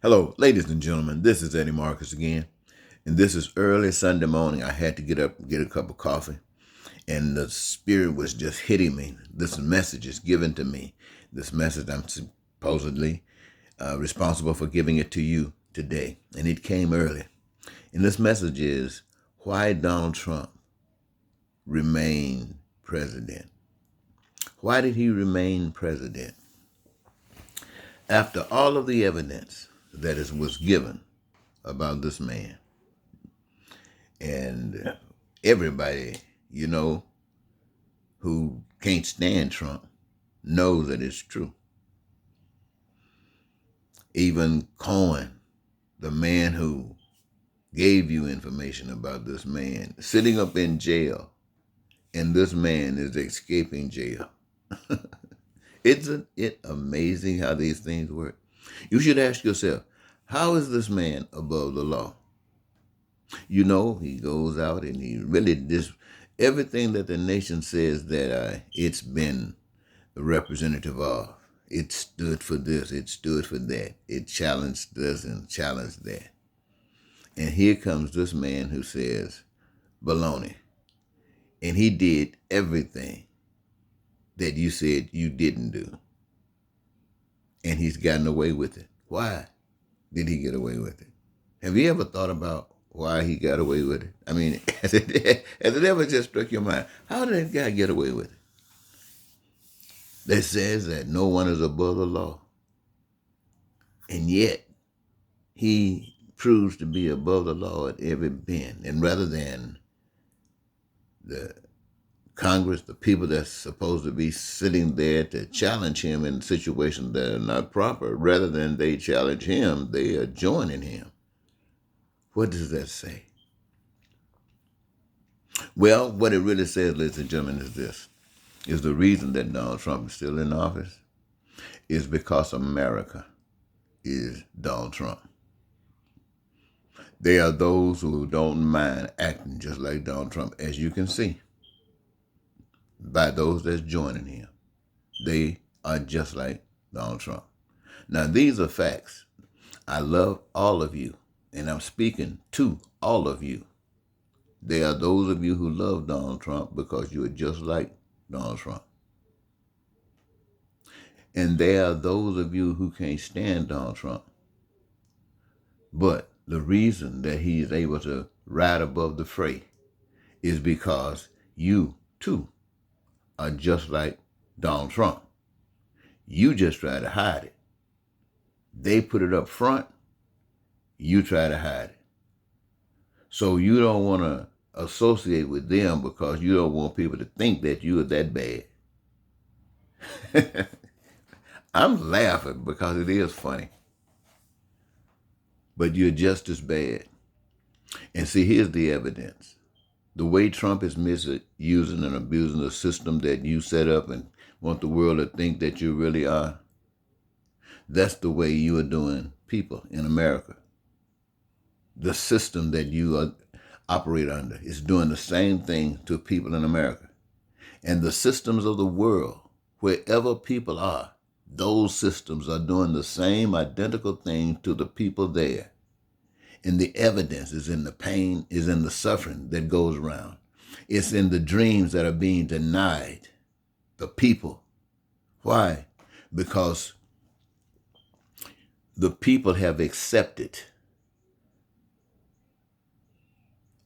Hello, ladies and gentlemen. This is Eddie Marcus again, and this is early Sunday morning. I had to get up and get a cup of coffee, and the Spirit was just hitting me. This message is given to me. This message, I'm supposedly responsible for giving it to you today, and it came early. And this message is why Donald Trump remained president. Why did he remain president? After all of the evidence that was given about this man, and everybody, who can't stand Trump knows that it's true. Even Cohen, the man who gave you information about this man, sitting up in jail, and this man is escaping jail. Isn't it amazing how these things work? You should ask yourself, how is this man above the law? He goes out and he really everything that the nation says that it's been the representative of. It stood for this, it stood for that. It challenged this and challenged that. And here comes this man who says, baloney. And he did everything that you said you didn't do. And he's gotten away with it. Why did he get away with it? Have you ever thought about why he got away with it? I mean, has it ever just struck your mind? How did that guy get away with it? That says that no one is above the law. And yet, he proves to be above the law at every bend. And rather than the Congress, the people that's supposed to be sitting there to challenge him in situations that are not proper, rather than they challenge him, they are joining him. What does that say? Well, what it really says, ladies and gentlemen, is this. Is the reason that Donald Trump is still in office is because America is Donald Trump. There are those who don't mind acting just like Donald Trump, as you can see, by those that's joining him. They are just like Donald Trump. Now, these are facts. I love all of you, and I'm speaking to all of you. There are those of you who love Donald Trump because you are just like Donald Trump. And there are those of you who can't stand Donald Trump. But the reason that he is able to ride above the fray is because you, too, are just like Donald Trump. You just try to hide it. They put it up front. You try to hide it. So you don't want to associate with them because you don't want people to think that you are that bad. I'm laughing because it is funny. But you're just as bad. And see, here's the evidence. The way Trump is misusing and abusing the system that you set up and want the world to think that you really are, that's the way you are doing people in America. The system that you operate under is doing the same thing to people in America. And the systems of the world, wherever people are, those systems are doing the same identical thing to the people there. And the evidence is in the pain, is in the suffering that goes around. It's in the dreams that are being denied the people. Why? Because the people have accepted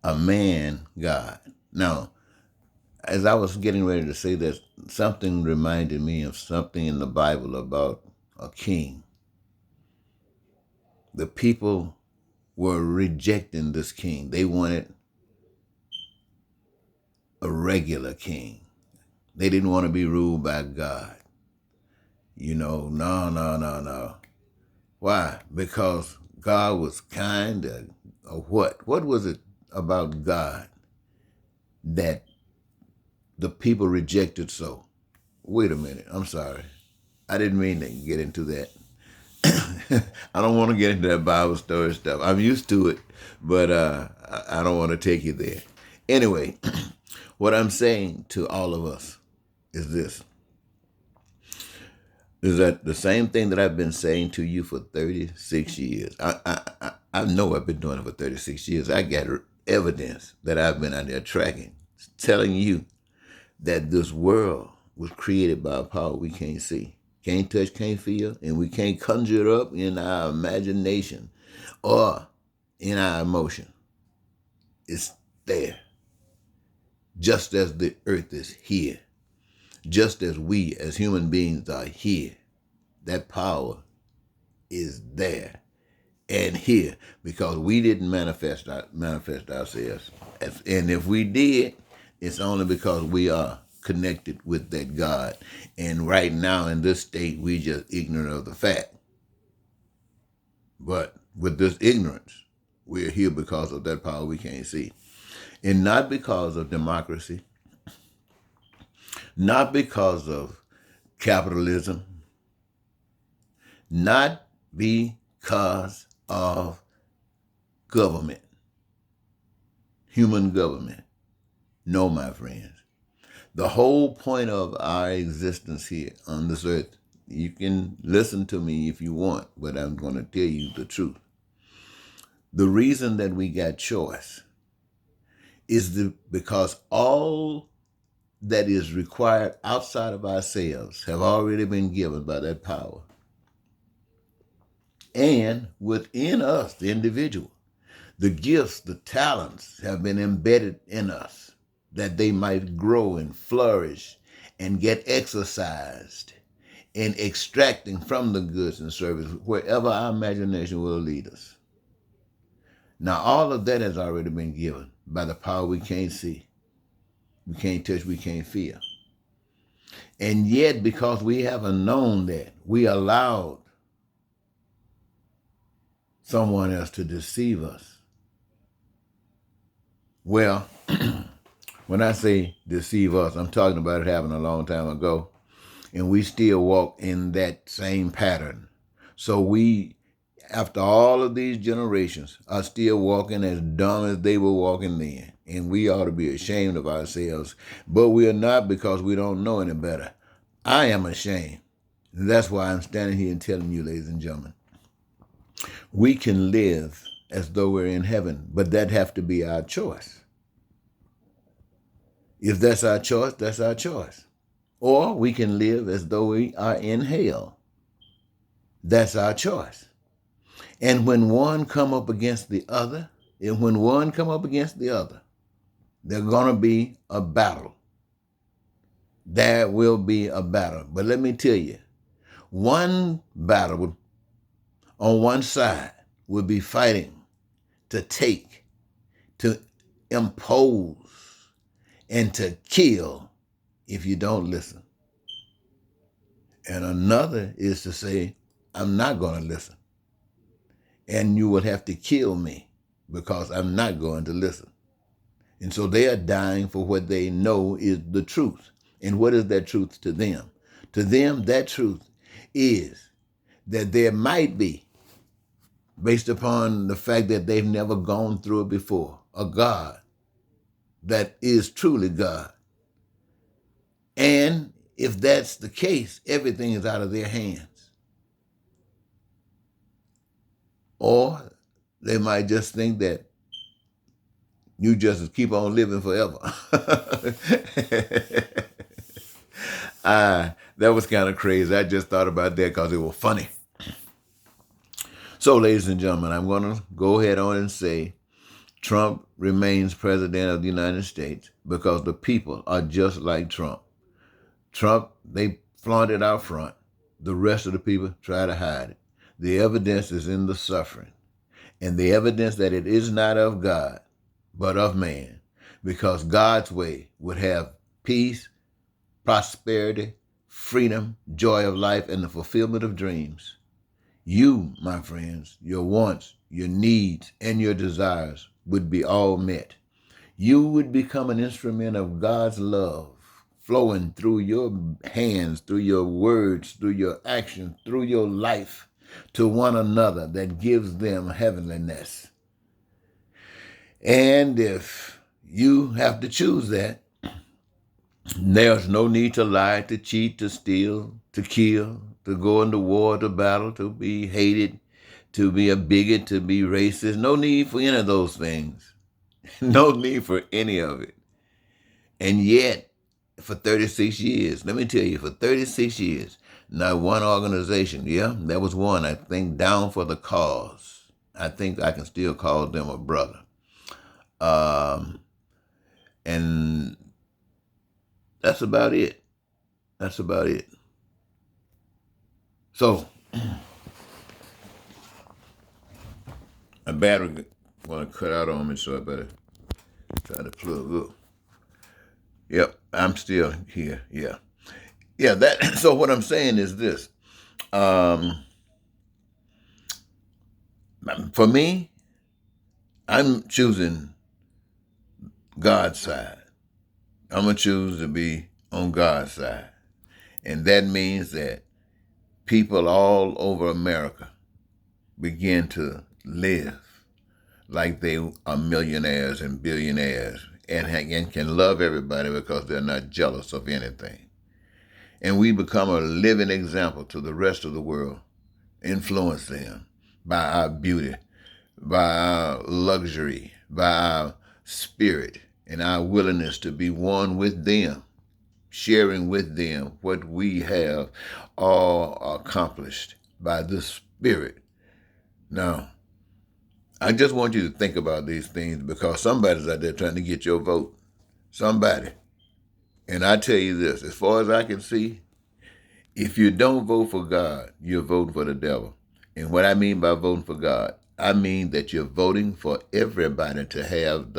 a man God. Now, as I was getting ready to say that, something reminded me of something in the Bible about a king. The people were rejecting this king. They wanted a regular king. They didn't want to be ruled by God. No. Why? Because God was kind or what? What was it about God that the people rejected so? Wait a minute. I'm sorry. I didn't mean to get into that. I don't want to get into that Bible story stuff. I'm used to it, but I don't want to take you there. Anyway, what I'm saying to all of us is this. is that the same thing that I've been saying to you for 36 years. I know I've been doing it for 36 years. I got evidence that I've been out there tracking, telling you that this world was created by a power we can't see, can't touch, can't feel, and we can't conjure it up in our imagination or in our emotion. It's there. Just as the earth is here, just as we as human beings are here, that power is there and here because we didn't manifest ourselves. And if we did, it's only because we are connected with that God. And right now in this state, we just ignorant of the fact. But with this ignorance, we're here because of that power we can't see. And not because of democracy, not because of capitalism, not because of government, human government. No, my friends. The whole point of our existence here on this earth, you can listen to me if you want, but I'm going to tell you the truth. The reason that we got choice is because all that is required outside of ourselves have already been given by that power. And within us, the individual, the gifts, the talents have been embedded in us that they might grow and flourish and get exercised in extracting from the goods and services wherever our imagination will lead us. Now, all of that has already been given by the power we can't see, we can't touch, we can't feel. And yet, because we haven't known that, we allowed someone else to deceive us. Well, when I say deceive us, I'm talking about it happened a long time ago, and we still walk in that same pattern. So we, after all of these generations, are still walking as dumb as they were walking then. And we ought to be ashamed of ourselves. But we are not, because we don't know any better. I am ashamed. And that's why I'm standing here and telling you, ladies and gentlemen, we can live as though we're in heaven, but that have to be our choice. If that's our choice, that's our choice. Or we can live as though we are in hell. That's our choice. And when one come up against the other, there's going to be a battle. There will be a battle. But let me tell you, one battle on one side will be fighting to take, to impose, and to kill if you don't listen. And another is to say, I'm not going to listen. And you will have to kill me because I'm not going to listen. And so they are dying for what they know is the truth. And what is that truth to them? To them, that truth is that there might be, based upon the fact that they've never gone through it before, a God that is truly God. And if that's the case, everything is out of their hands. Or they might just think that you just keep on living forever. That was kind of crazy. I just thought about that because it was funny. So, ladies and gentlemen, I'm going to go ahead on and say Trump remains president of the United States because the people are just like Trump. Trump, they flaunt it out front. The rest of the people try to hide it. The evidence is in the suffering. And the evidence that it is not of God, but of man. Because God's way would have peace, prosperity, freedom, joy of life, and the fulfillment of dreams. You, my friends, your wants, your needs, and your desires would be all met. You would become an instrument of God's love, flowing through your hands, through your words, through your actions, through your life to one another that gives them heavenliness. And if you have to choose that, there's no need to lie, to cheat, to steal, to kill, to go into war, to battle, to be hated, to be a bigot, to be racist. No need for any of those things. No need for any of it. And yet, for 36 years, let me tell you, for 36 years, not one organization, yeah, there was one, I think, Down for the Cause. I think I can still call them a brother. And that's about it. That's about it. So, a battery want to cut out on me, so I better try to plug up. Yep, I'm still here. Yeah. Yeah, that so what I'm saying is this. For me, I'm choosing God's side. I'm going to choose to be on God's side. And that means that people all over America begin to live like they are millionaires and billionaires and can love everybody because they're not jealous of anything. And we become a living example to the rest of the world, influence them by our beauty, by our luxury, by our spirit, and our willingness to be one with them, sharing with them what we have all accomplished by the Spirit. Now, I just want you to think about these things because somebody's out there trying to get your vote. Somebody. And I tell you this, as far as I can see, if you don't vote for God, you're voting for the devil. And what I mean by voting for God, I mean that you're voting for everybody to have the